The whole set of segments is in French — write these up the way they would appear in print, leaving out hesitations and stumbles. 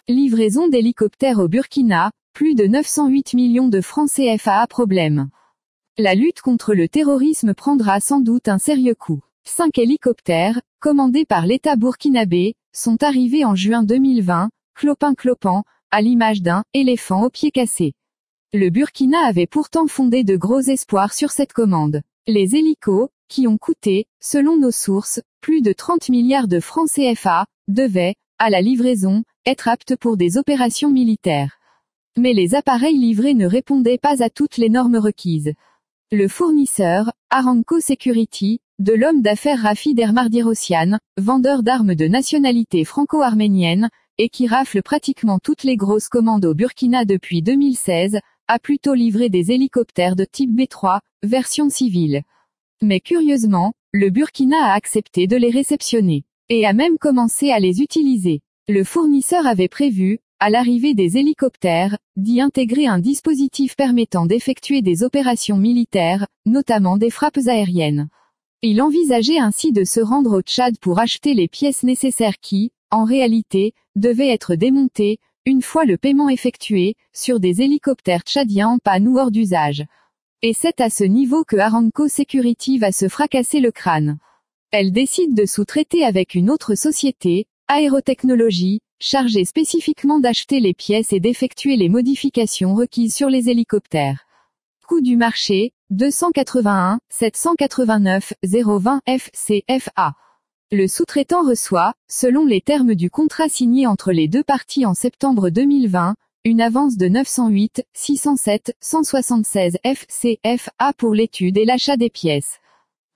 Livraison d'hélicoptères au Burkina, plus de 908 millions de francs CFA à problème. La lutte contre le terrorisme prendra sans doute un sérieux coup. 5 hélicoptères, commandés par l'État burkinabé, sont arrivés en juin 2020, clopin-clopant, à l'image d'un « éléphant au pied cassé ». Le Burkina avait pourtant fondé de gros espoirs sur cette commande. Les hélicos, qui ont coûté, selon nos sources, plus de 30 milliards de francs CFA, devaient, à la livraison, être aptes pour des opérations militaires. Mais les appareils livrés ne répondaient pas à toutes les normes requises. Le fournisseur, Aramco Security, de l'homme d'affaires Rafid Ermardirossian, vendeur d'armes de nationalité franco-arménienne, et qui rafle pratiquement toutes les grosses commandes au Burkina depuis 2016, a plutôt livré des hélicoptères de type B3, version civile. Mais curieusement, le Burkina a accepté de les réceptionner, et a même commencé à les utiliser. Le fournisseur avait prévu, à l'arrivée des hélicoptères, d'y intégrer un dispositif permettant d'effectuer des opérations militaires, notamment des frappes aériennes. Il envisageait ainsi de se rendre au Tchad pour acheter les pièces nécessaires qui, en réalité, devaient être démontées, une fois le paiement effectué, sur des hélicoptères tchadiens en panne ou hors d'usage. Et c'est à ce niveau que Aramco Security va se fracasser le crâne. Elle décide de sous-traiter avec une autre société, Aérotechnologie, chargée spécifiquement d'acheter les pièces et d'effectuer les modifications requises sur les hélicoptères. Coût du marché, 281 789 020 FCFA. Le sous-traitant reçoit, selon les termes du contrat signé entre les deux parties en septembre 2020, une avance de 908 607 176 FCFA pour l'étude et l'achat des pièces.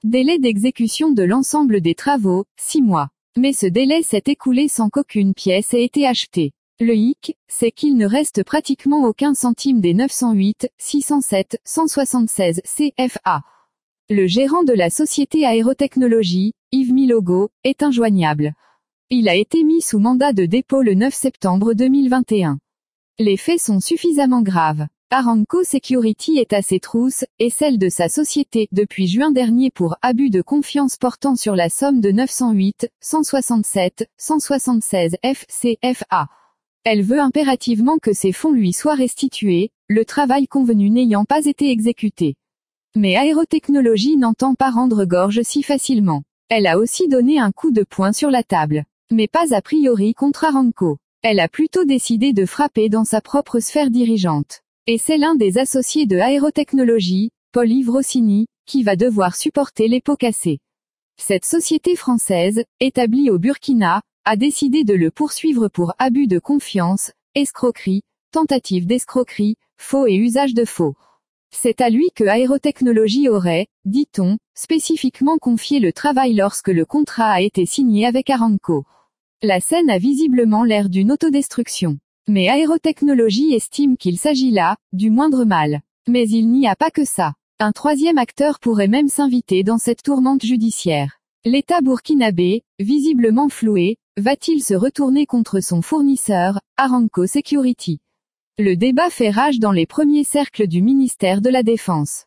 Délai d'exécution de l'ensemble des travaux, 6 mois. Mais ce délai s'est écoulé sans qu'aucune pièce ait été achetée. Le hic, c'est qu'il ne reste pratiquement aucun centime des 908 607 176 CFA. Le gérant de la société Aérotechnologie, Yves Milogo, est injoignable. Il a été mis sous mandat de dépôt le 9 septembre 2021. Les faits sont suffisamment graves. Aramco Security est à ses trousses, et celle de sa société, depuis juin dernier pour abus de confiance portant sur la somme de 908 167 176 FCFA. Elle veut impérativement que ces fonds lui soient restitués, le travail convenu n'ayant pas été exécuté. Mais Aérotechnologie n'entend pas rendre gorge si facilement. Elle a aussi donné un coup de poing sur la table. Mais pas a priori contre Aramco. Elle a plutôt décidé de frapper dans sa propre sphère dirigeante. Et c'est l'un des associés de Aérotechnologie, Paul-Yves Rossini, qui va devoir supporter les pots cassés. Cette société française, établie au Burkina, a décidé de le poursuivre pour abus de confiance, escroquerie, tentative d'escroquerie, faux et usage de faux. C'est à lui que Aérotechnologie aurait, dit-on, spécifiquement confié le travail lorsque le contrat a été signé avec Aramco. La scène a visiblement l'air d'une autodestruction. Mais Aérotechnologie estime qu'il s'agit là, du moindre mal. Mais il n'y a pas que ça. Un troisième acteur pourrait même s'inviter dans cette tourmente judiciaire. L'État burkinabé, visiblement floué, va-t-il se retourner contre son fournisseur, Aramco Security? Le débat fait rage dans les premiers cercles du ministère de la Défense.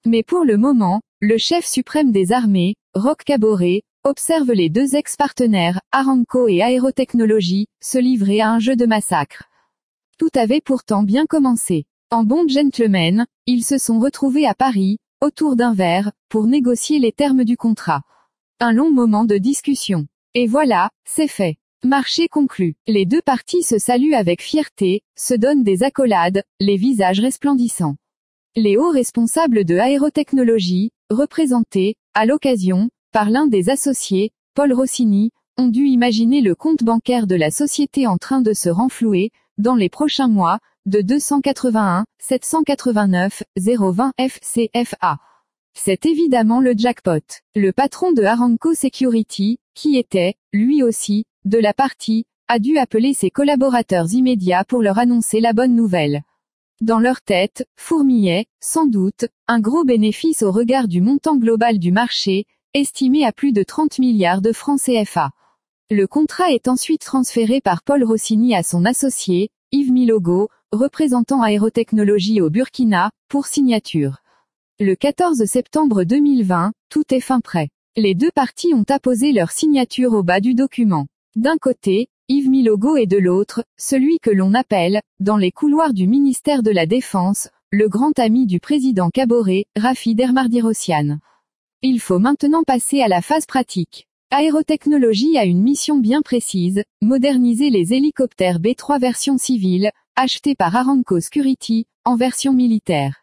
Mais pour le moment, le chef suprême des armées, Roch Kaboré, observe les deux ex-partenaires, Aramco et Aérotechnologie, se livrer à un jeu de massacre. Tout avait pourtant bien commencé. En bons gentlemen, ils se sont retrouvés à Paris, autour d'un verre, pour négocier les termes du contrat. Un long moment de discussion. Et voilà, c'est fait. Marché conclu. Les deux parties se saluent avec fierté, se donnent des accolades, les visages resplendissants. Les hauts responsables de Aérotechnologie, représentés, à l'occasion, par l'un des associés, Paul Rossini, ont dû imaginer le compte bancaire de la société en train de se renflouer, dans les prochains mois, de 281 789 020 FCFA. C'est évidemment le jackpot. Le patron de Aramco Security, qui était, lui aussi, de la partie, a dû appeler ses collaborateurs immédiats pour leur annoncer la bonne nouvelle. Dans leur tête, fourmillait, sans doute, un gros bénéfice au regard du montant global du marché, estimé à plus de 30 milliards de francs CFA. Le contrat est ensuite transféré par Paul Rossini à son associé, Yves Milogo, représentant Aérotechnologie au Burkina, pour signature. Le 14 septembre 2020, tout est fin prêt. Les deux parties ont apposé leur signature au bas du document. D'un côté, Yves Milogo et de l'autre, celui que l'on appelle, dans les couloirs du ministère de la Défense, le grand ami du président Kaboré, Rafid Ermardirossian. Il faut maintenant passer à la phase pratique. Aérotechnologie a une mission bien précise, moderniser les hélicoptères B3 version civile, achetés par Aramco Security, en version militaire.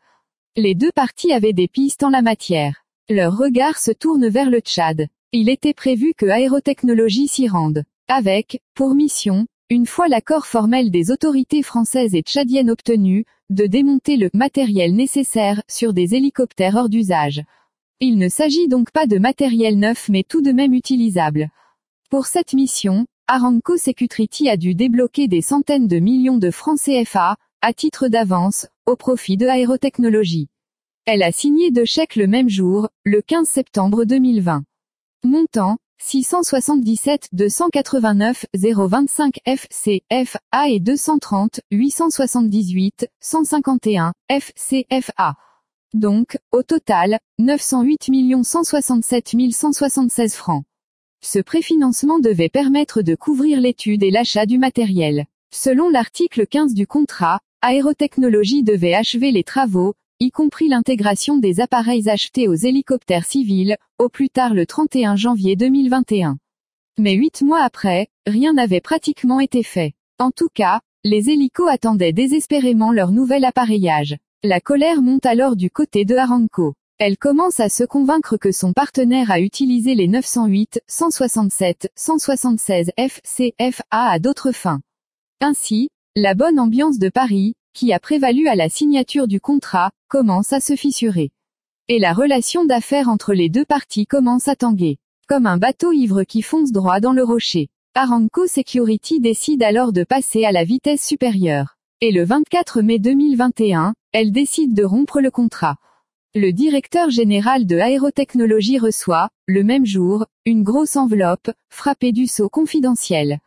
Les deux parties avaient des pistes en la matière. Leur regard se tourne vers le Tchad. Il était prévu que Aérotechnologie s'y rende. Avec, pour mission, une fois l'accord formel des autorités françaises et tchadiennes obtenu, de démonter le matériel nécessaire sur des hélicoptères hors d'usage. Il ne s'agit donc pas de matériel neuf mais tout de même utilisable. Pour cette mission, Aramco Security a dû débloquer des centaines de millions de francs CFA, à titre d'avance, au profit de Aérotechnologie. Elle a signé deux chèques le même jour, le 15 septembre 2020. Montant, 677 289 025 FCFA et 230 878 151 FCFA. Donc, au total, 908 167 176 francs. Ce préfinancement devait permettre de couvrir l'étude et l'achat du matériel. Selon l'article 15 du contrat, Aérotechnologie devait achever les travaux, y compris l'intégration des appareils achetés aux hélicoptères civils, au plus tard le 31 janvier 2021. Mais 8 mois après, rien n'avait pratiquement été fait. En tout cas, les hélicos attendaient désespérément leur nouvel appareillage. La colère monte alors du côté de Aramco. Elle commence à se convaincre que son partenaire a utilisé les 908, 167, 176 FCFA à d'autres fins. Ainsi, la bonne ambiance de Paris, qui a prévalu à la signature du contrat, commence à se fissurer. Et la relation d'affaires entre les deux parties commence à tanguer. Comme un bateau ivre qui fonce droit dans le rocher. Aramco Security décide alors de passer à la vitesse supérieure. Et le 24 mai 2021, elle décide de rompre le contrat. Le directeur général de Aérotechnologie reçoit, le même jour, une grosse enveloppe, frappée du sceau confidentiel.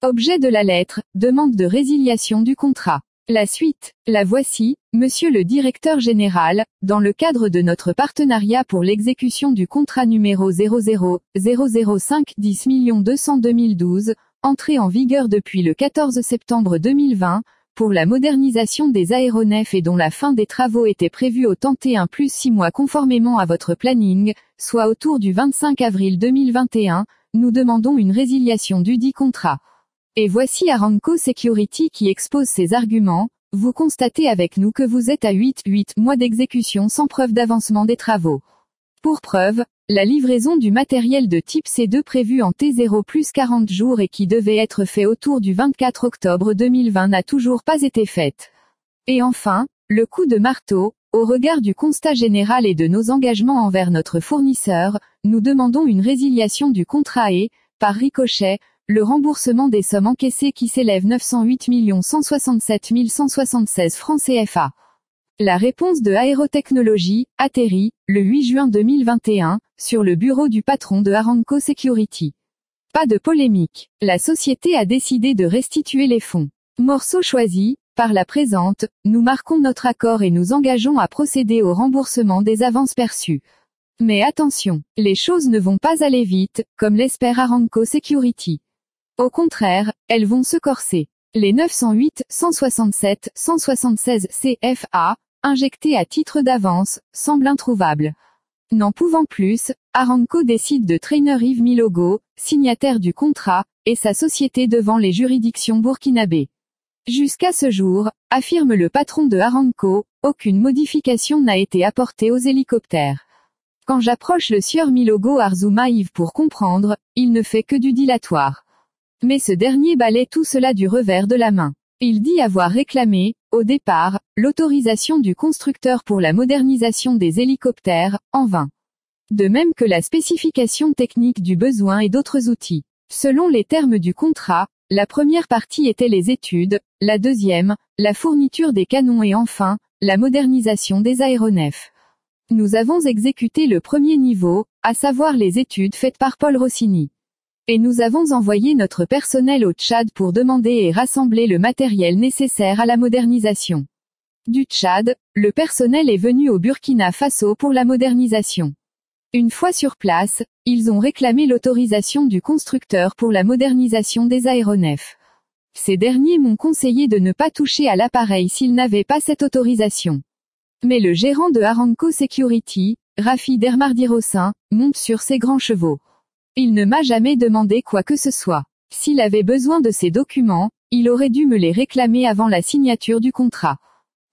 Objet de la lettre, demande de résiliation du contrat. La suite, la voici, Monsieur le Directeur Général, dans le cadre de notre partenariat pour l'exécution du contrat numéro 00005 10 200 2012, entré en vigueur depuis le 14 septembre 2020, pour la modernisation des aéronefs et dont la fin des travaux était prévue au 31 + 6 mois conformément à votre planning, soit autour du 25 avril 2021, nous demandons une résiliation du dit contrat. Et voici Aramco Security qui expose ses arguments. Vous constatez avec nous que vous êtes à 8 mois d'exécution sans preuve d'avancement des travaux. Pour preuve, la livraison du matériel de type C2 prévu en T0 + 40 jours et qui devait être fait autour du 24 octobre 2020 n'a toujours pas été faite. Et enfin, le coup de marteau, au regard du constat général et de nos engagements envers notre fournisseur, nous demandons une résiliation du contrat et, par ricochet, le remboursement des sommes encaissées qui s'élèvent 908 167 176 francs CFA. La réponse de Aérotechnologie atterrit, le 8 juin 2021, sur le bureau du patron de Aramco Security. Pas de polémique. La société a décidé de restituer les fonds. Morceau choisi, par la présente, nous marquons notre accord et nous engageons à procéder au remboursement des avances perçues. Mais attention, les choses ne vont pas aller vite, comme l'espère Aramco Security. Au contraire, elles vont se corser. Les 908, 167, 176 CFA, injectés à titre d'avance, semblent introuvables. N'en pouvant plus, Aramco décide de traîner Yves Milogo, signataire du contrat, et sa société devant les juridictions burkinabées. Jusqu'à ce jour, affirme le patron de Aramco, aucune modification n'a été apportée aux hélicoptères. Quand j'approche le sieur Milogo Arzouma Yves pour comprendre, il ne fait que du dilatoire. Mais ce dernier balaie tout cela du revers de la main. Il dit avoir réclamé, au départ, l'autorisation du constructeur pour la modernisation des hélicoptères, en vain. De même que la spécification technique du besoin et d'autres outils. Selon les termes du contrat, la première partie était les études, la deuxième, la fourniture des canons et enfin, la modernisation des aéronefs. Nous avons exécuté le premier niveau, à savoir les études faites par Paul Rossini. Et nous avons envoyé notre personnel au Tchad pour demander et rassembler le matériel nécessaire à la modernisation. Du Tchad, le personnel est venu au Burkina Faso pour la modernisation. Une fois sur place, ils ont réclamé l'autorisation du constructeur pour la modernisation des aéronefs. Ces derniers m'ont conseillé de ne pas toucher à l'appareil s'ils n'avaient pas cette autorisation. Mais le gérant de Aramco Security, Rafi Dermardirossin, monte sur ses grands chevaux. Il ne m'a jamais demandé quoi que ce soit. S'il avait besoin de ces documents, il aurait dû me les réclamer avant la signature du contrat.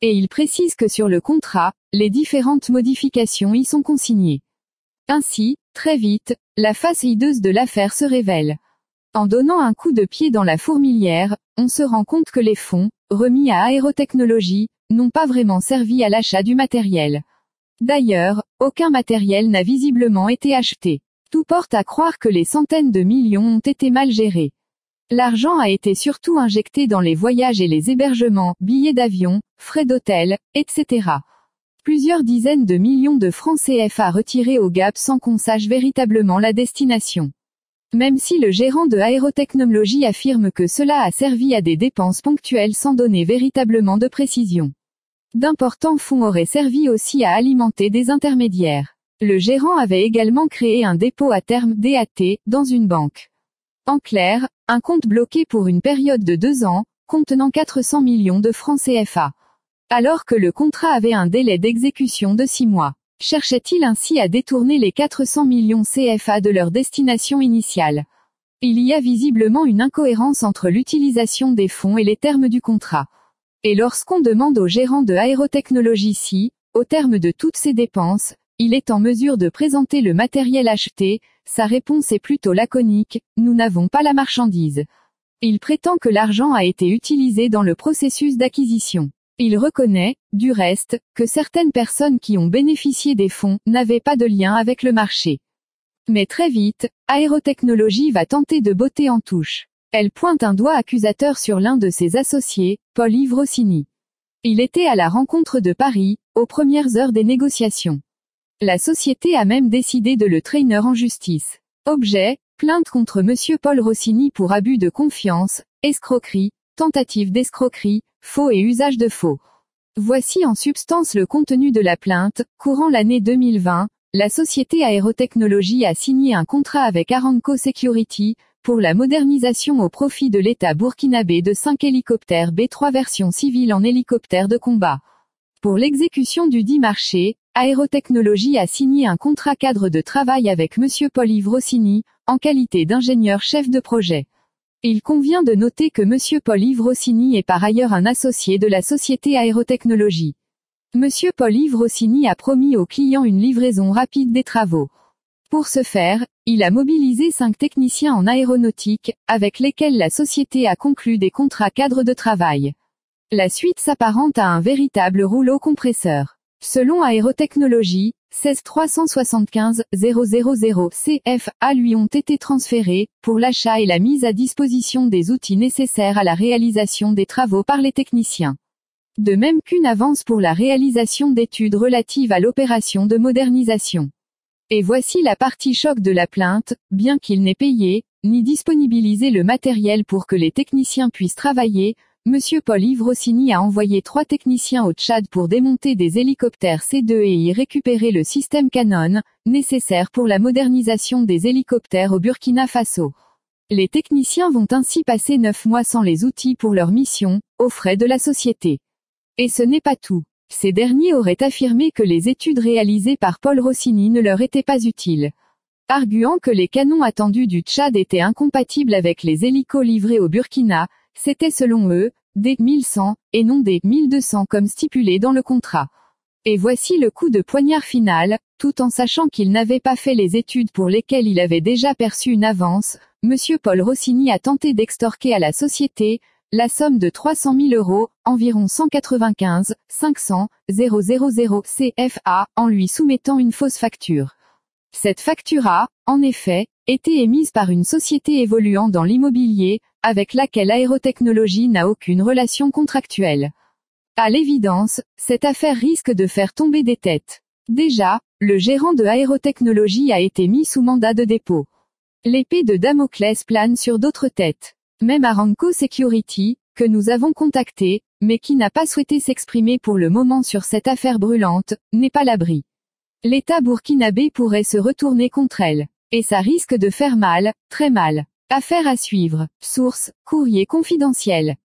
Et il précise que sur le contrat, les différentes modifications y sont consignées. Ainsi, très vite, la face hideuse de l'affaire se révèle. En donnant un coup de pied dans la fourmilière, on se rend compte que les fonds, remis à Aérotechnologies, n'ont pas vraiment servi à l'achat du matériel. D'ailleurs, aucun matériel n'a visiblement été acheté. Tout porte à croire que les centaines de millions ont été mal gérés. L'argent a été surtout injecté dans les voyages et les hébergements, billets d'avion, frais d'hôtel, etc. Plusieurs dizaines de millions de francs CFA retirés au Gap sans qu'on sache véritablement la destination. Même si le gérant de Aérotechnologies affirme que cela a servi à des dépenses ponctuelles sans donner véritablement de précision. D'importants fonds auraient servi aussi à alimenter des intermédiaires. Le gérant avait également créé un dépôt à terme DAT dans une banque. En clair, un compte bloqué pour une période de 2 ans, contenant 400 millions de francs CFA. Alors que le contrat avait un délai d'exécution de 6 mois. Cherchait-il ainsi à détourner les 400 millions CFA de leur destination initiale? Il y a visiblement une incohérence entre l'utilisation des fonds et les termes du contrat. Et lorsqu'on demande au gérant de Aérotechnologies si, au terme de toutes ces dépenses, il est en mesure de présenter le matériel acheté, sa réponse est plutôt laconique, nous n'avons pas la marchandise. Il prétend que l'argent a été utilisé dans le processus d'acquisition. Il reconnaît, du reste, que certaines personnes qui ont bénéficié des fonds n'avaient pas de lien avec le marché. Mais très vite, Aérotechnologies va tenter de botter en touche. Elle pointe un doigt accusateur sur l'un de ses associés, Paul-Yves Rossini. Il était à la rencontre de Paris, aux premières heures des négociations. La société a même décidé de le traîner en justice. Objet, plainte contre Monsieur Paul Rossini pour abus de confiance, escroquerie, tentative d'escroquerie, faux et usage de faux. Voici en substance le contenu de la plainte. Courant l'année 2020, la société Aérotechnologies a signé un contrat avec Aramco Security, pour la modernisation au profit de l'État burkinabé de 5 hélicoptères B3 version civile en hélicoptères de combat. Pour l'exécution du dit marché, Aérotechnologies a signé un contrat cadre de travail avec Monsieur Paul-Yves Rossini, en qualité d'ingénieur chef de projet. Il convient de noter que Monsieur Paul-Yves Rossini est par ailleurs un associé de la société Aérotechnologies. Monsieur Paul-Yves Rossini a promis aux clients une livraison rapide des travaux. Pour ce faire, il a mobilisé 5 techniciens en aéronautique, avec lesquels la société a conclu des contrats cadres de travail. La suite s'apparente à un véritable rouleau compresseur. Selon Aérotechnologies, 16 375 000 CFA lui ont été transférés, pour l'achat et la mise à disposition des outils nécessaires à la réalisation des travaux par les techniciens. De même qu'une avance pour la réalisation d'études relatives à l'opération de modernisation. Et voici la partie choc de la plainte, bien qu'il n'ait payé, ni disponibilisé le matériel pour que les techniciens puissent travailler, Monsieur Paul-Yves Rossini a envoyé 3 techniciens au Tchad pour démonter des hélicoptères C2 et y récupérer le système Canon, nécessaire pour la modernisation des hélicoptères au Burkina Faso. Les techniciens vont ainsi passer 9 mois sans les outils pour leur mission, aux frais de la société. Et ce n'est pas tout. Ces derniers auraient affirmé que les études réalisées par Paul Rossini ne leur étaient pas utiles. Arguant que les canons attendus du Tchad étaient incompatibles avec les hélicos livrés au Burkina, c'était selon eux, des 1100, et non des 1200 comme stipulé dans le contrat. Et voici le coup de poignard final, tout en sachant qu'il n'avait pas fait les études pour lesquelles il avait déjà perçu une avance, Monsieur Paul Rossini a tenté d'extorquer à la société, la somme de 300 000 €, environ 195 500 000 CFA, en lui soumettant une fausse facture. Cette facture a, en effet, été émise par une société évoluant dans l'immobilier, avec laquelle Aérotechnologies n'a aucune relation contractuelle. À l'évidence, cette affaire risque de faire tomber des têtes. Déjà, le gérant de Aérotechnologies a été mis sous mandat de dépôt. L'épée de Damoclès plane sur d'autres têtes. Même Aramco Security, que nous avons contacté, mais qui n'a pas souhaité s'exprimer pour le moment sur cette affaire brûlante, n'est pas l'abri. L'État burkinabé pourrait se retourner contre elle. Et ça risque de faire mal, très mal. Affaire à suivre. Source, Courrier confidentiel.